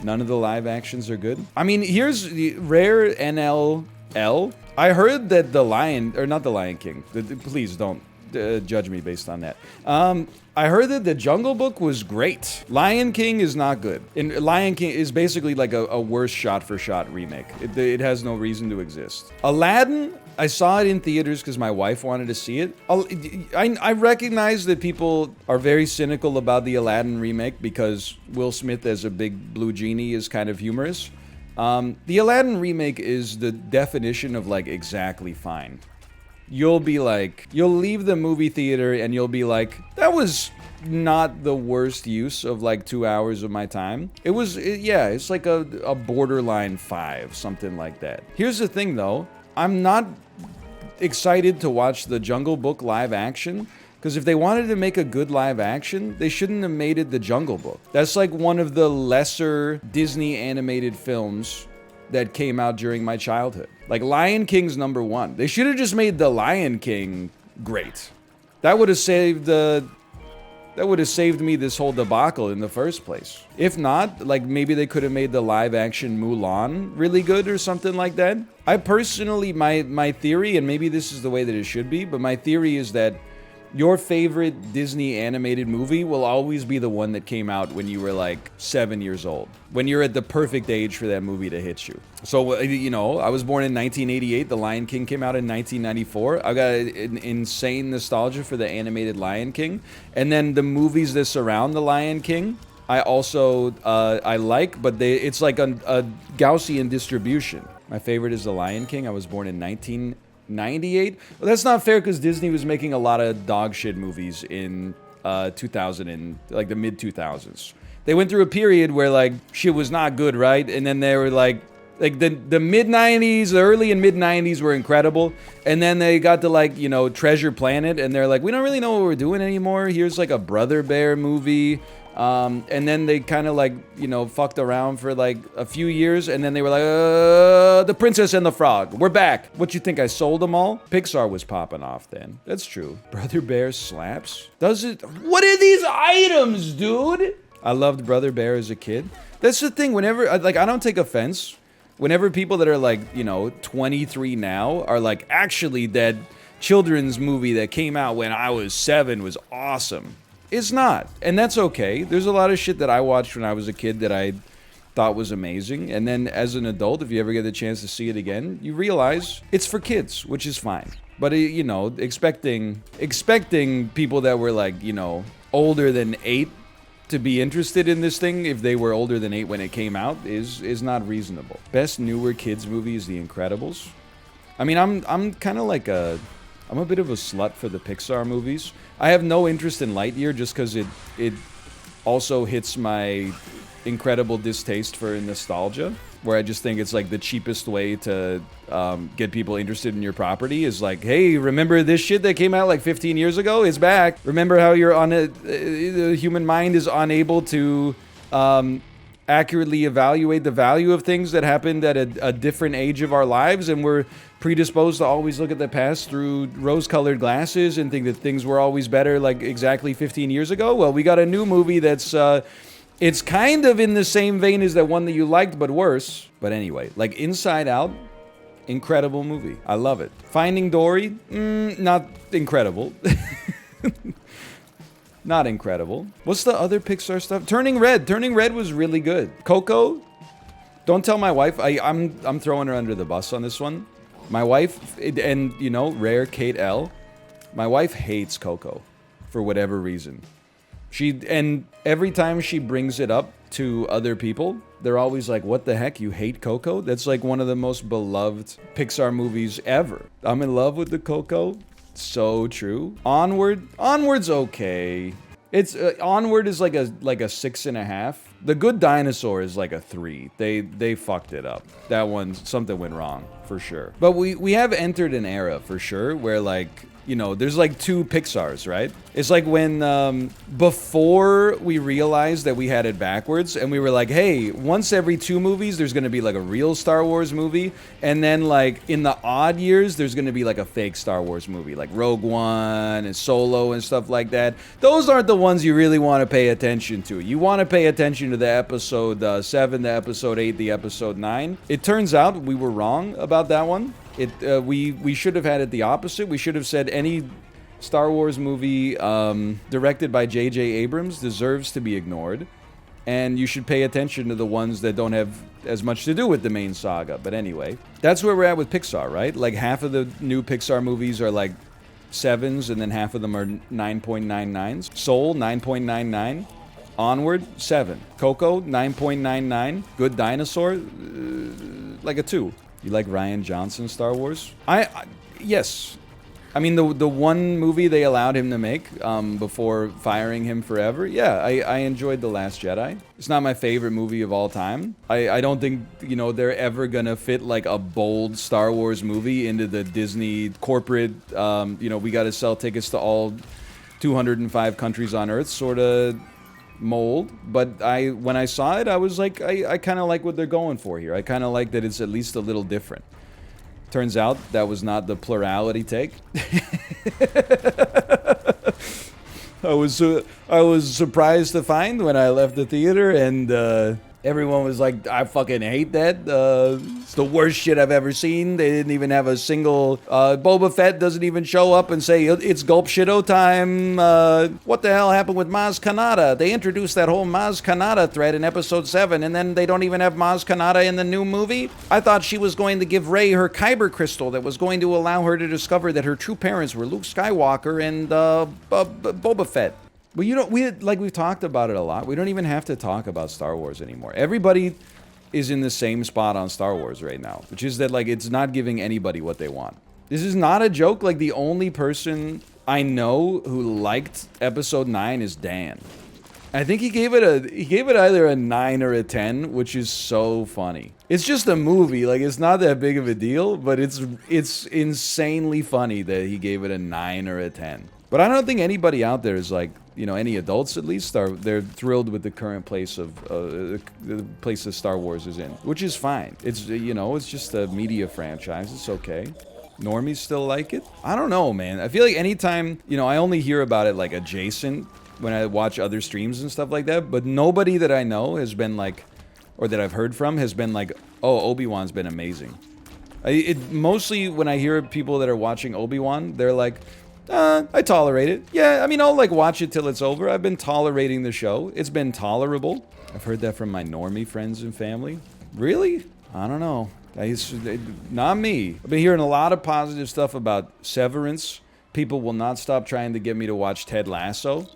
None of the live actions are good. I mean, here's the rare NLL. I heard that the Lion, or not the Lion King. Please don't judge me based on that. I heard that the Jungle Book was great. Lion King is not good. And Lion King is basically like a worse shot-for-shot remake. It has no reason to exist. Aladdin, I saw it in theaters because my wife wanted to see it. I recognize that people are very cynical about the Aladdin remake because Will Smith as a big blue genie is kind of humorous. The Aladdin remake is the definition of like exactly fine. You'll be like, you'll leave the movie theater and you'll be like, that was not the worst use of like 2 hours of my time. Yeah, it's like a borderline 5, something like that. Here's the thing though, I'm not excited to watch the Jungle Book live action, because if they wanted to make a good live action, they shouldn't have made it the Jungle Book. That's like one of the lesser Disney animated films that came out during my childhood. Like Lion King's number 1. They should have just made the Lion King great. That would have saved me this whole debacle in the first place. If not, like maybe they could have made the live action Mulan really good or something like that. I personally, my theory, and maybe this is the way that it should be, but my theory is that your favorite Disney animated movie will always be the one that came out when you were like 7 years old. When you're at the perfect age for that movie to hit you. So, you know, I was born in 1988. The Lion King came out in 1994. I got an insane nostalgia for the animated Lion King. And then the movies that surround the Lion King, I also, I like, but it's like a Gaussian distribution. My favorite is the Lion King. I was born in 1998. Well, that's not fair because Disney was making a lot of dog shit movies in 2000 and like the mid 2000s. They went through a period where like shit was not good, right? And then they were like the mid 90s, the early and mid 90s were incredible. And then they got to like, you know, Treasure Planet and they're like, we don't really know what we're doing anymore. Here's like a Brother Bear movie. And then they kind of like, you know, fucked around for like a few years. And then they were like, The Princess and the Frog. We're back. What, you think I sold them all? Pixar was popping off then. That's true. Brother Bear slaps? Does it? What are these items, dude? I loved Brother Bear as a kid. That's the thing. Whenever, like, I don't take offense. Whenever people that are like, you know, 23 now are like, actually that children's movie that came out when I was 7 was awesome. It's not. And that's okay. There's a lot of shit that I watched when I was a kid that I thought was amazing. And then as an adult, if you ever get the chance to see it again, you realize it's for kids, which is fine. But, you know, expecting people that were like, you know, older than 8 to be interested in this thing if they were older than 8 when it came out is not reasonable. Best newer kids movie is The Incredibles. I mean, I'm kind of like I'm a bit of a slut for the Pixar movies. I have no interest in Lightyear just because it also hits my incredible distaste for nostalgia, where I just think it's like the cheapest way to get people interested in your property is like, hey, remember this shit that came out like 15 years ago? It's back. Remember how the human mind is unable to accurately evaluate the value of things that happened at a different age of our lives, and we're predisposed to always look at the past through rose-colored glasses and think that things were always better like exactly 15 years ago. Well, we got a new movie that's it's kind of in the same vein as that one that you liked, but worse. But anyway, like Inside Out, incredible movie. I love it. Finding Dory, not incredible. Not incredible. What's the other Pixar stuff? Turning Red. Turning Red was really good. Coco, don't tell my wife. I'm throwing her under the bus on this one. My wife, and you know, rare Kate L. My wife hates Coco for whatever reason. And every time she brings it up to other people, they're always like, what the heck, you hate Coco? That's like one of the most beloved Pixar movies ever. I'm in love with the Coco. So true. Onward's okay. It's Onward is like a 6.5. The Good Dinosaur is like a 3. They fucked it up. That one, something went wrong for sure. But we have entered an era for sure where like you know, there's like two Pixars, right? It's like when, before we realized that we had it backwards and we were like, hey, once every 2 movies, there's going to be like a real Star Wars movie. And then like in the odd years, there's going to be like a fake Star Wars movie, like Rogue One and Solo and stuff like that. Those aren't the ones you really want to pay attention to. You want to pay attention to the episode 7, the episode 8, the episode 9. It turns out we were wrong about that one. We should have had it the opposite. We should have said any Star Wars movie directed by J.J. Abrams deserves to be ignored, and you should pay attention to the ones that don't have as much to do with the main saga. But anyway, that's where we're at with Pixar, right? Like half of the new Pixar movies are like 7s, and then half of them are 9.99s. Soul, 9.99. Onward, 7. Coco, 9.99. Good Dinosaur, like a 2. You like Rian Johnson Star Wars? Yes. I mean, the one movie they allowed him to make before firing him forever, yeah, I enjoyed The Last Jedi. It's not my favorite movie of all time. I don't think, you know, they're ever gonna fit like a bold Star Wars movie into the Disney corporate, you know, we gotta sell tickets to all 205 countries on Earth sort of mold. But when I saw it, I was like, I kind of like what they're going for here. I kind of like that it's at least a little different. Turns out that was not the plurality take. I was surprised to find when I left the theater, and everyone was like, I fucking hate that. It's the worst shit I've ever seen. They didn't even have a single... Boba Fett doesn't even show up and say, it's Gulp Shido time. What the hell happened with Maz Kanata? They introduced that whole Maz Kanata thread in episode 7, and then they don't even have Maz Kanata in the new movie? I thought she was going to give Rey her Kyber crystal that was going to allow her to discover that her true parents were Luke Skywalker and Boba Fett. But you know, we've talked about it a lot. We don't even have to talk about Star Wars anymore. Everybody is in the same spot on Star Wars right now, which is that like it's not giving anybody what they want. This is not a joke. Like the only person I know who liked episode 9 is Dan. I think he gave it either a 9 or a 10, which is so funny. It's just a movie, like it's not that big of a deal, but it's insanely funny that he gave it a 9 or a 10. But I don't think anybody out there is like, you know, any adults at least they're thrilled with the current place of the place that Star Wars is in, which is fine. It's, you know, it's just a media franchise. It's okay. Normies still like it. I don't know, man. I feel like anytime, you know, I only hear about it like adjacent when I watch other streams and stuff like that, but nobody that I know has been like, or that I've heard from has been like, oh, Obi-Wan's been amazing. Mostly when I hear people that are watching Obi-Wan, they're like, I tolerate it. Yeah, I mean, I'll like watch it till it's over. I've been tolerating the show. It's been tolerable. I've heard that from my normie friends and family. Really? I don't know. Not me. I've been hearing a lot of positive stuff about Severance. People will not stop trying to get me to watch Ted Lasso.